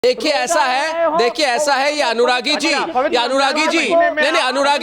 देखिए ऐसा है ये अनुरागी जी, नहीं अनुरागी जी एक मिनट अनुराग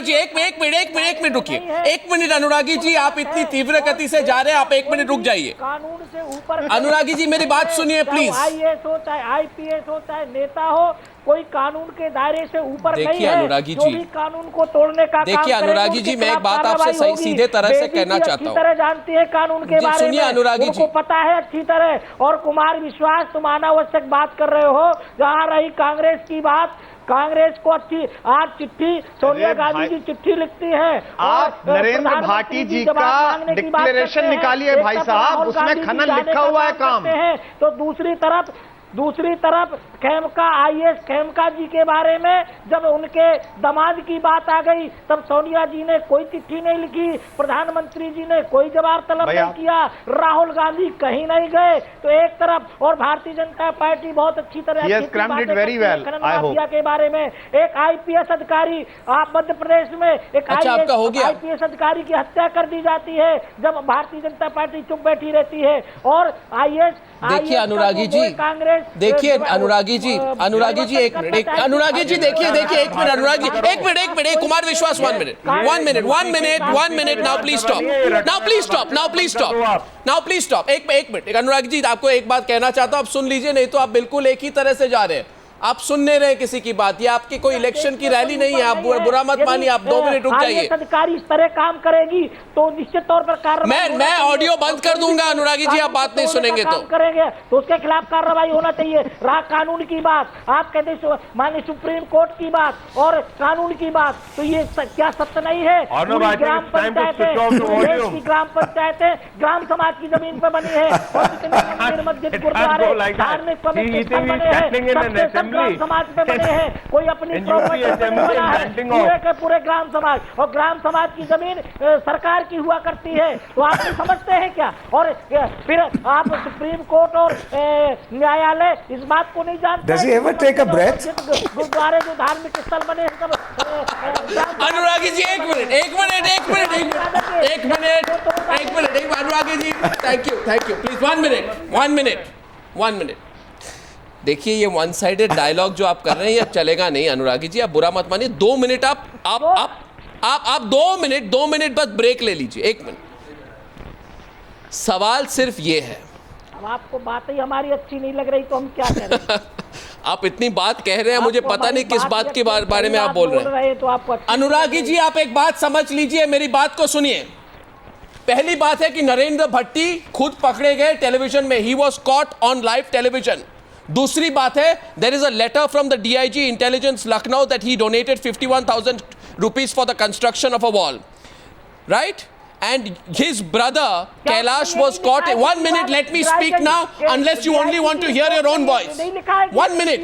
जी एक मिनट रुकिए, एक मिनट अनुरागी जी, आप इतनी तीव्र गति से जा रहे हैं, आप एक मिनट रुक जाइए। कानून से ऊपर अनुरागी जी मेरी बात सुनिए प्लीज। आईएएस हो चाहे आईपीएस हो चाहे नेता हो, कोई कानून के दायरे से ऊपर नहीं है। अनुरागी जो जी, भी कानून को तोड़ने का देखिए अनुरागी जी, मैं एक बात आपसे सही सीधे तरह से कहना चाहता हूँ। अच्छी तरह जानती है कानून के बारे में, सुनिए अनुरागी जी, उनको पता है अच्छी तरह। और कुमार विश्वास, तुम अनावश्यक बात कर रहे हो। जहाँ रही कांग्रेस की बात, कांग्रेस को अच्छी आज चिट्ठी सोनिया गांधी जी चिट्ठी लिखती है। आप नरेंद्र भाटी जी का डिक्लेरेशन निकालिए भाई साहब, उसमें खनन लिखा हुआ है काम। तो दूसरी तरफ खेमका आईएएस खेमका जी के बारे में जब उनके दामाद की बात आ गई, तब सोनिया जी ने कोई चिट्ठी नहीं लिखी, प्रधानमंत्री जी ने कोई जवाब तलब नहीं किया, राहुल गांधी कहीं नहीं गए। तो एक तरफ और भारतीय जनता पार्टी बहुत अच्छी तरह माफिया के बारे में एक आईपीएस अधिकारी, आप मध्य प्रदेश में एक आईपीएस अधिकारी की हत्या कर दी जाती है जब भारतीय जनता पार्टी चुप बैठी रहती है। और आईएएस देखिए अनुरागी जी, कांग्रेस देखिए अनुरागी जी एक मिनट अनुरागी जी, देखिए एक मिनट अनुरागी, एक मिनट कुमार विश्वास, one minute now please stop, एक मिनट अनुरागी जी, आपको एक बात कहना चाहता हूं, आप सुन लीजिए, नहीं तो आप बिल्कुल एक ही तरह से जा रहे हैं, आप सुन नहीं रहे किसी की बात। ये आपकी कोई इलेक्शन की रैली नहीं है, आप बुरा मत मानिए, आप 2 मिनट रुक जाइए। अधिकारी इस तरह काम करेगी तो निश्चित तौर पर कार्रवाई, मैं ऑडियो बंद कर दूंगा अनुरागी जी, आप बात नहीं सुनेंगे तो करेंगे तो उसके खिलाफ कार्रवाई होना चाहिए। रहा कानून की बात, आप कहते माननीय सुप्रीम कोर्ट की बात और कानून की बात, तो ये क्या सत्य नहीं है? ग्राम पंचायतें ग्राम पंचायतें ग्राम समाज की जमीन पर बनी है और जितने मस्जिद गुरुद्वारे धार्मिक पवित्र स्थल बने हैं ग्राम समाज पे बने हैं। कोई अपनी प्रॉपर्टी बना है, पूरे के पूरे ग्राम समाज, और ग्राम समाज की जमीन सरकार की हुआ करती है। तो आप समझते हैं क्या? और फिर आप सुप्रीम कोर्ट और न्यायालय इस बात को नहीं जानते? Does he ever take a breath? गुरुद्वारे जो धार्मिक स्थल बने हैं सब। अनुरागी जी एक minute Anuragi ji, thank you please, 1 minute. देखिए ये वन साइडेड डायलॉग जो आप कर रहे हैं ये चलेगा नहीं अनुरागी जी, आप बुरा मत मानिए। 2 मिनट आप 2 मिनट बस ब्रेक ले लीजिए, 1 मिनट। सवाल सिर्फ ये है, अब आपको बात ही हमारी अच्छी नहीं लग रही तो हम क्या करें? आप इतनी बात कह रहे हैं, मुझे पता नहीं किस बात के बारे में आप बोल रहे हैं। तो आपको अनुरागी जी आप एक बात समझ लीजिए, मेरी बात को सुनिए। पहली बात है कि नरेंद्र भट्टी खुद पकड़े गए टेलीविजन में, he was caught on live television. दूसरी बात है, there is a letter from the DIG intelligence Lucknow that he donated 51,000 rupees for the construction of a wall, right? And his brother Kailash was caught. 1 minute, let me speak now, unless you only want to hear your own voice. 1 minute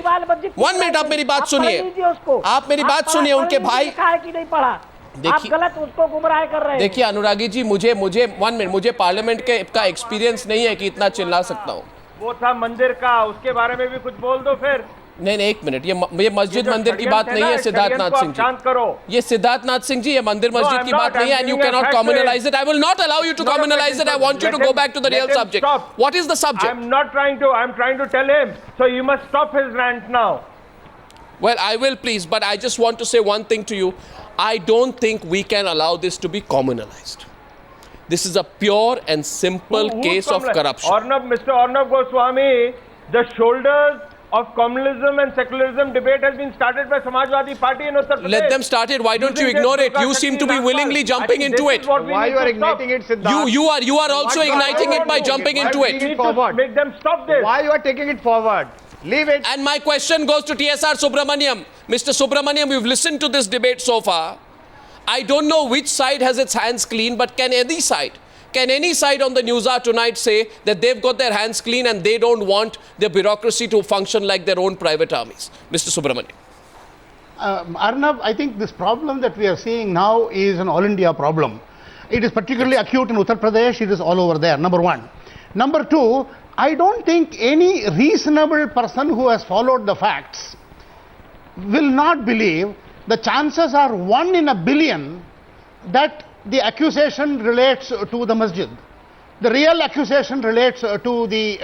आप मेरी बात सुनिए, आप मेरी बात सुनिए। उनके भाई देखिए, गलत उसको गुमराह कर रहे हैं। देखिए अनुरागी जी, मुझे 1 मिनट, मुझे पार्लियामेंट के का एक्सपीरियंस नहीं है कि इतना चिल्ला सकता हूँ। वो था मंदिर का, उसके बारे में भी कुछ बोल दो फिर। नहीं 1 मिनट, ये मस्जिद मंदिर की बात नहीं है सिद्धार्थनाथ सिंह जी, ये सिद्धार्थनाथ सिंह जी, ये मंदिर मस्जिद की बात नहीं है, and you can not communalise it. I will not allow you to communalise it. I want you to go back to the real subject. What is the subject? I am trying to tell him, so you must stop his rant now. Well, I will please, but I just want to say one thing to you. I don't think we can allow this to be communalized. This is a pure and simple case of corruption. Mr. Arnab Goswami, the shoulders of communalism and secularism debate has been started by Samajwadi Party in Uttar Pradesh. Let them start it. Why don't you ignore it? You seem to be willingly jumping into it. Why you are igniting it, Siddharth? You are also igniting it by jumping into it. Make them stop this. Why you are taking it forward? Leave it. And my question goes to TSR Subramaniam. Mr. Subramaniam, we've listened to this debate so far. I don't know which side has its hands clean, but can any side on the news hour tonight say that they've got their hands clean and they don't want their bureaucracy to function like their own private armies? Mr. Subramaniam. Arnab, I think this problem that we are seeing now is an all-India problem. It is particularly acute in Uttar Pradesh. It is all over there, number one. Number two, I don't think any reasonable person who has followed the facts will not believe the chances are 1 in a billion that the accusation relates to the masjid. The real accusation relates to the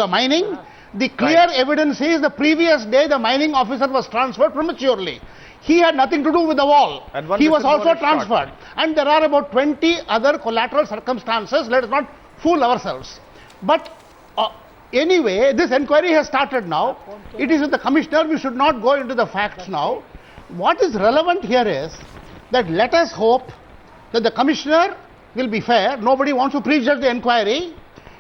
mining. The clear evidence is the previous day the mining officer was transferred prematurely. He had nothing to do with the wall. He was also transferred. And there are about 20 other collateral circumstances. Let us not fool ourselves. But anyway, this inquiry has started now. It is with the commissioner. We should not go into the facts now. What is relevant here is that let us hope that the commissioner will be fair. Nobody wants to prejudge the inquiry.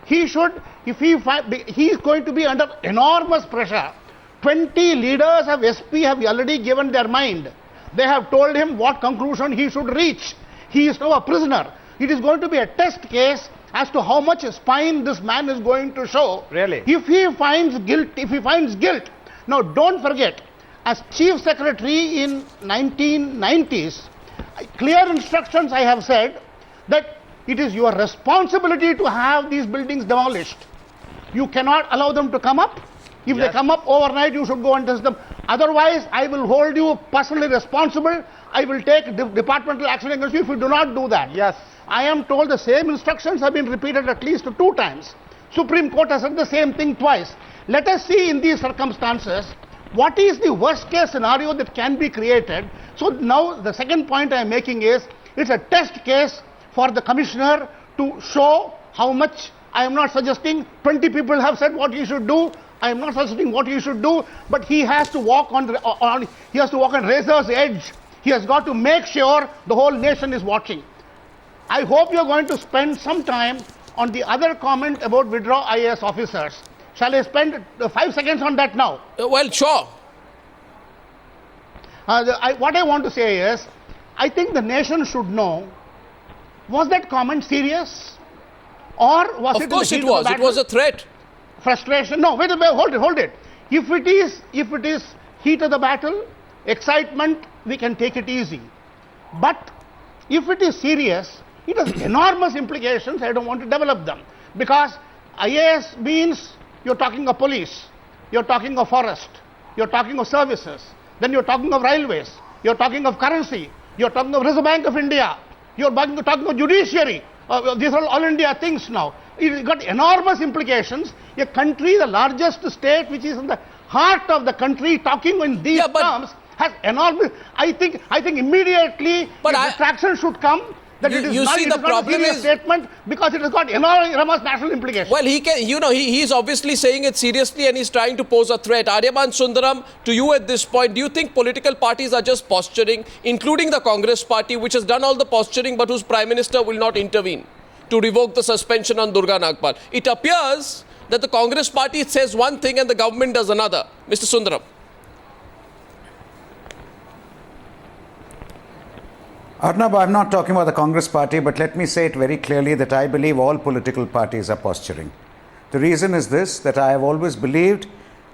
He should, if he is going to be under enormous pressure. 20 leaders of SP have already given their mind. They have told him what conclusion he should reach. He is now a prisoner. It is going to be a test case as to how much spine this man is going to show. Really? If he finds guilt. Now don't forget, as Chief Secretary in 1990s, clear instructions I have said that it is your responsibility to have these buildings demolished. You cannot allow them to come up. If they come up overnight, you should go and test them. Otherwise, I will hold you personally responsible. I will take departmental action against you if you do not do that. Yes. I am told the same instructions have been repeated at least 2 times. Supreme Court has said the same thing twice. Let us see in these circumstances what is the worst case scenario that can be created. So now the second point I am making is it's a test case for the commissioner to show how much. I am not suggesting 20 people have said what he should do. I am not suggesting what he should do, but he has to walk on razor's edge. He has got to make sure the whole nation is watching. I hope you are going to spend some time on the other comment about withdraw IAS officers. Shall I spend 5 seconds on that now? Well, sure. What I want to say is, I think the nation should know, was that comment serious? Or was it? Of course it was. It was a threat. Frustration? No, wait a minute, hold it. If it is heat of the battle, excitement, we can take it easy. But if it is serious, it has enormous implications. I don't want to develop them. Because IAS means you're talking of police, you're talking of forest, you're talking of services, then you're talking of railways, you're talking of currency, you're talking of Reserve Bank of India, you're talking of judiciary. These are all India things now. It got enormous implications. A country, the largest state, which is in the heart of the country, talking in these terms, has enormous. I think immediately distraction should come. That it is not a serious statement because it has got enormous national implications. Well, he's obviously saying it seriously and he's trying to pose a threat. Aryaban Sundaram, to you at this point, do you think political parties are just posturing, including the Congress party, which has done all the posturing but whose Prime Minister will not intervene to revoke the suspension on Durga Nagpal? It appears that the Congress party says one thing and the government does another. Mr. Sundaram. Arnab, I'm not talking about the Congress party, but let me say it very clearly that I believe all political parties are posturing. The reason is this, that I have always believed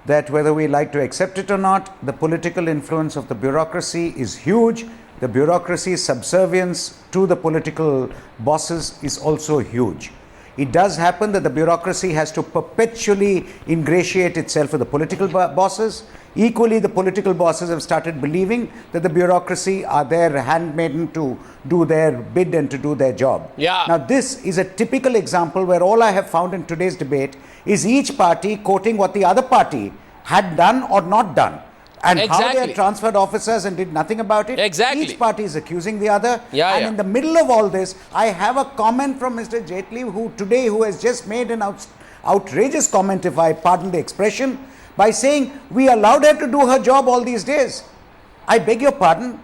that whether we like to accept it or not, the political influence of the bureaucracy is huge. The bureaucracy's subservience to the political bosses is also huge. It does happen that the bureaucracy has to perpetually ingratiate itself with the political bosses. Equally, the political bosses have started believing that the bureaucracy are their handmaiden to do their bid and to do their job. Yeah. Now, this is a typical example where all I have found in today's debate is each party quoting what the other party had done or not done. And how they had transferred officers and did nothing about it. Exactly. Each party is accusing the other. And in the middle of all this, I have a comment from Mr. Jaitley, who has just made an outrageous comment, if I pardon the expression, by saying, we allowed her to do her job all these days. I beg your pardon,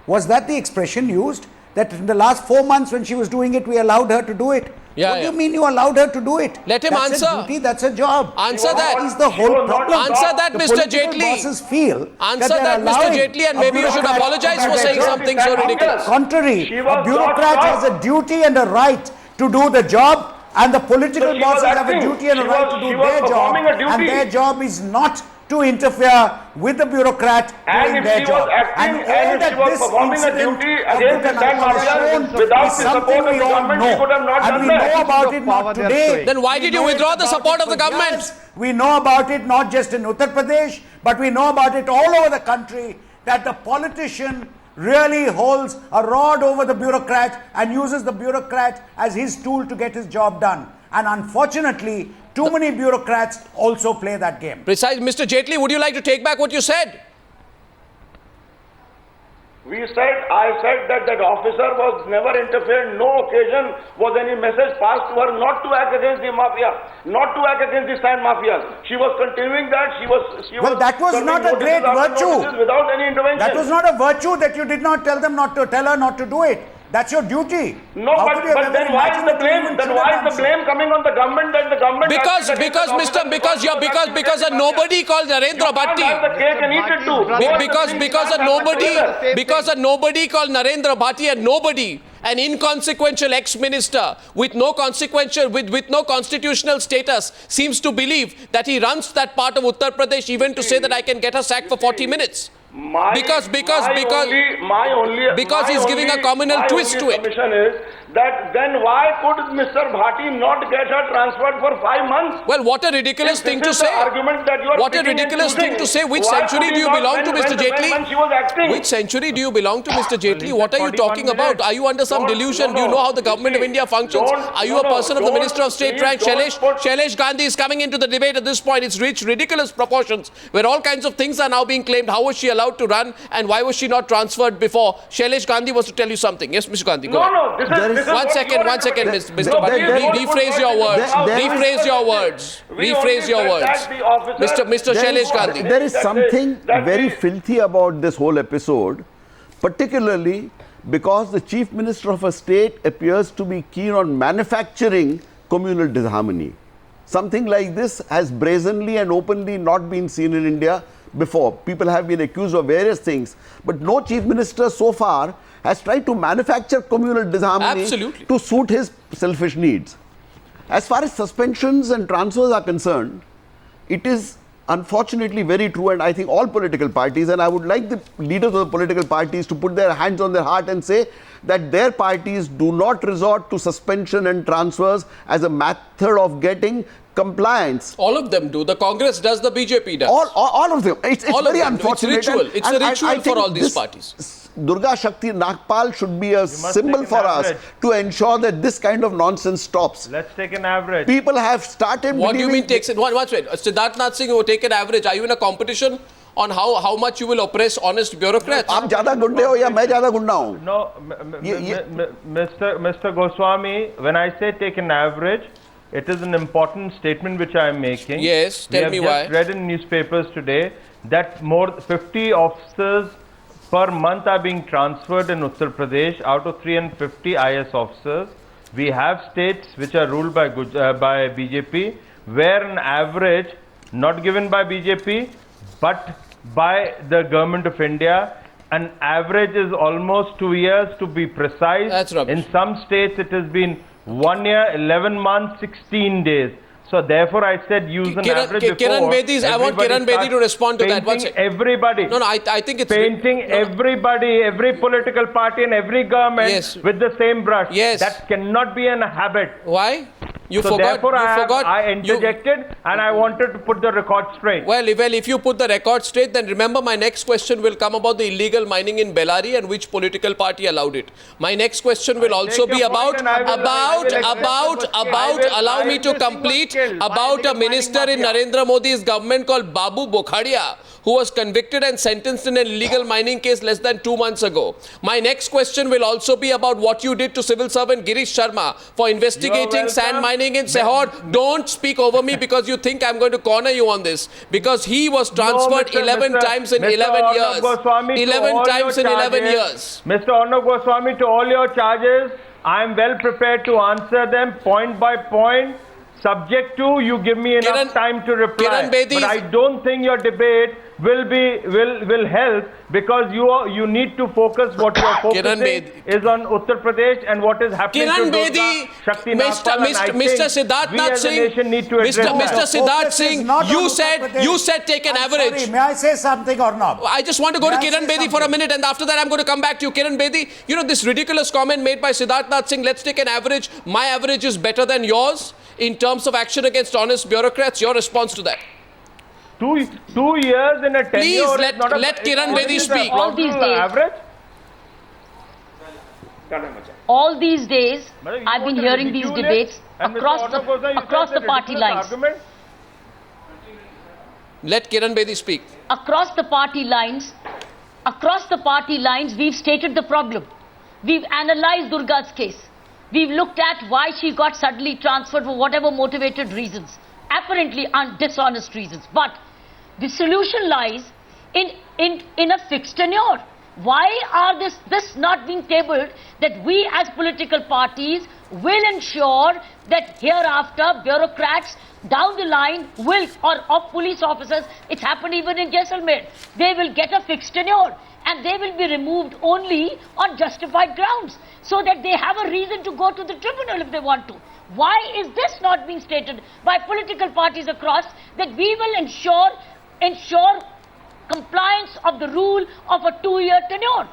was that the expression used? That in the last 4 months when she was doing it, we allowed her to do it? What do you mean you allowed her to do it? Let him that's answer. A duty, that's a job. Answer that. That is the whole problem. Answer that, the Mr. Jaitley. Bosses feel answer that, Mr. Jaitley, and maybe you should apologize for saying something so ridiculous. Contrary, a bureaucrat has a duty and a right to do the job, and the political bosses have a duty and a right to do their job, and their job is not to interfere with the bureaucrat doing their job. And all that this incident against the Dan Mafia without the support of the government, we could have not done that. And we know about it not today. Then why did you withdraw the support of the government? We know about it not just in Uttar Pradesh, but we know about it all over the country, that the politician really holds a rod over the bureaucrat and uses the bureaucrat as his tool to get his job done. And unfortunately, too many bureaucrats also play that game. Precise. Mr. Jaitley, would you like to take back what you said? I said that officer was never interfered, no occasion was any message passed to her not to act against the mafia, not to act against the sand mafias. She was continuing that, Well, that was not a great virtue. Without any intervention. That was not a virtue that you did not tell her not to do it. That's your duty. No, but then why is the blame? Then why is the blame coming on the government? That the government because a nobody called Narendra Bhatti. Because a nobody called Narendra Bhatti, and nobody, an inconsequential ex-minister with no constitutional status, seems to believe that he runs that part of Uttar Pradesh even to say that I can get her sacked for 40 minutes. Because he's giving a communal twist to it. Is that then why could Mr. Bhatti not get her transferred for 5 months? Well, what a ridiculous thing to say. What a ridiculous thing to say. Which century do you belong to, Mr. Jaitley? Which century do you belong to, Mr. Jaitley? What are you talking about? Are you under some delusion? Do you know how the government of India functions? Are you a person of the Minister of State rank? Shailesh Gandhi is coming into the debate at this point. It's reached ridiculous proportions where all kinds of things are now being claimed. How was she allowed to run and why was she not transferred before? Shailesh Gandhi was to tell you something. Yes, Mr. Gandhi, go ahead. One second, Mr. Bhatti. Rephrase your words. Rephrase your words. Mr. Shailesh Gandhi. There is something very filthy about this whole episode, particularly because the Chief Minister of a state appears to be keen on manufacturing communal disharmony. Something like this has brazenly and openly not been seen in India before. People have been accused of various things, but no Chief Minister so far has tried to manufacture communal disharmony to suit his selfish needs. As far as suspensions and transfers are concerned, it is unfortunately very true, and I think all political parties, and I would like the leaders of the political parties to put their hands on their heart and say that their parties do not resort to suspension and transfers as a method of getting compliance. All of them do. The Congress does, the BJP does. All of them. It's very unfortunate. It's ritual. It's a ritual for all these parties. Durga Shakti Nagpal should be a symbol for us to ensure that this kind of nonsense stops. Let's take an average. People have started. What do you mean takes it? One minute. Siddharth Nath Singh, you take an average. Are you in a competition on how much you will oppress honest bureaucrats? आप ज़्यादा गुंडे हो या मैं ज़्यादा गुंडा हूँ? No, Mr. Goswami, when I say take an average, it is an important statement which I am making. Yes, tell me why. We have just read in newspapers today that more 50 officers per month are being transferred in Uttar Pradesh out of 350 IS officers. We have states which are ruled by BJP, where an average, not given by BJP, but by the government of India, an average is almost 2 years to be precise. That's rubbish. In some states it has been 1 year, 11 months, 16 days. So therefore I said use an average before. I want Kiran Bedi to respond to that. Everybody. No, I think it's... Painting everybody, every political party and every government with the same brush. Yes. That cannot be a habit. Why? You so forgot. Therefore I I interjected and I wanted to put the record straight. Well, if you put the record straight, then remember my next question will come about the illegal mining in Bellary and which political party allowed it. My next question will also be about allow me to complete, about a minister in Narendra Modi's government called Babu Bokhadia, who was convicted and sentenced in an illegal mining case less than 2 months ago. My next question will also be about what you did to civil servant Girish Sharma for investigating sand mining in Sehor. Don't speak over me because you think I'm going to corner you on this. Because he was transferred 11 times in 11 years. 11 times in 11 years. Mr. Arnab Goswami, to all your charges, I am well prepared to answer them point by point, subject to you give me enough time to reply. But I don't think your debate will help because you need to focus what you are focusing is on Uttar Pradesh and what is happening to Durga Shakti Nagpal. Mr. Siddharth Nath Singh, Mr. Siddharth Singh, you said take an average. Sorry, may I say something or not? I just want to go to Kiran Bedi for a minute and after that I'm going to come back to you. Kiran Bedi, you know this ridiculous comment made by Siddharth Nath Singh, let's take an average. My average is better than yours in terms of action against honest bureaucrats. Your response to that? 2 years in a tenure. Please let Kiran Bedi speak. All these days. Average? All these days, Madam, you I've been want a hearing these ridiculous debates and Mr. across the party lines. Let Kiran Bedi speak. Across the party lines, we've stated the problem. We've analyzed Durga's case. We've looked at why she got suddenly transferred for whatever motivated reasons, apparently dishonest reasons. But the solution lies in a fixed tenure. Why are this not being tabled, that we as political parties will ensure that hereafter bureaucrats down the line will, or of police officers, it's happened even in Jaisalmer, they will get a fixed tenure and they will be removed only on justified grounds, so that they have a reason to go to the tribunal if they want to. Why is this not being stated by political parties across, that we will ensure compliance of the rule of a 2-year tenure?